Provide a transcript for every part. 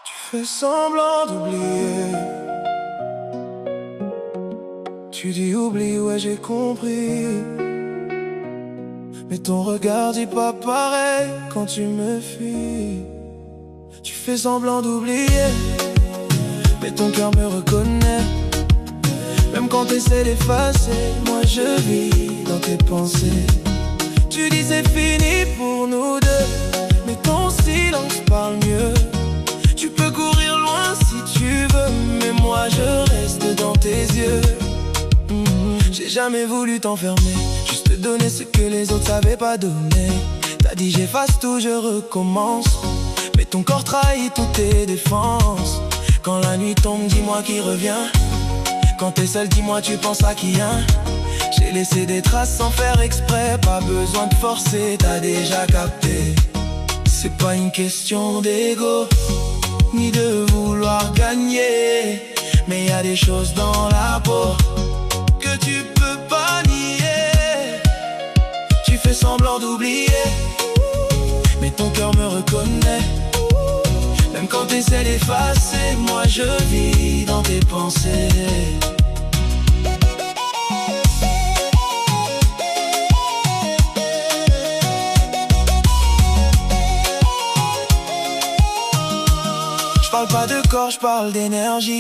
Tu fais semblant d'oublier. Tu dis oublie, ouais j'ai compris. Mais ton regard dit pas pareil quand tu me fuis. Tu fais semblant d'oublier, mais ton cœur me reconnaît. Même quand t'essaies d'effacer, moi je vis dans tes pensées. Tu dis c'est fini pour nous deux, mais ton silence parle mieux. Tu peux courir loin si tu veux, mais moi je reste dans tes yeux. J'ai jamais voulu t'enfermer, juste te donner ce que les autres savaient pas donner. T'as dit j'efface tout, je recommence, mais ton corps trahit toutes tes défenses. Quand la nuit tombe, dis-moi qui revient. Quand t'es seul, dis-moi tu penses à qui, hein. J'ai laissé des traces sans faire exprès, pas besoin de forcer, t'as déjà capté. C'est pas une question d'ego, ni de vouloir gagner, mais y a des choses dans la peau que tu peux pas nier. Tu fais semblant d'oublier, mais ton cœur me reconnaît. Même quand t'essaies d'effacer, moi je vis dans tes pensées. Je parle pas de corps, je parle d'énergie,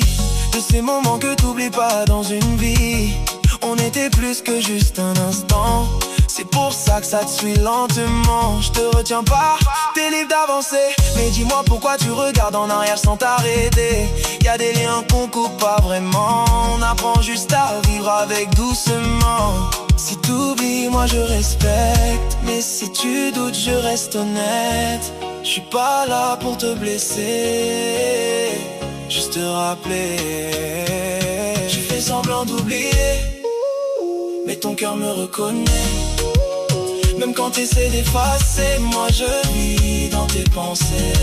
de ces moments que t'oublies pas dans une vie. On était plus que juste un instant, c'est pour ça que ça te suit lentement. Je te retiens pas, t'es libre d'avancer, mais dis-moi pourquoi tu regardes en arrière sans t'arrêter. Y'a des liens qu'on coupe pas vraiment, on apprend juste à vivre avec doucement. Si t'oublies, moi je respecte, mais si tu doutes, je reste honnête. Je suis pas là pour te blesser, juste te rappeler. Tu fais semblant d'oublier, mais ton cœur me reconnaît. Même quand t'essaies d'effacer, moi je vis dans tes pensées.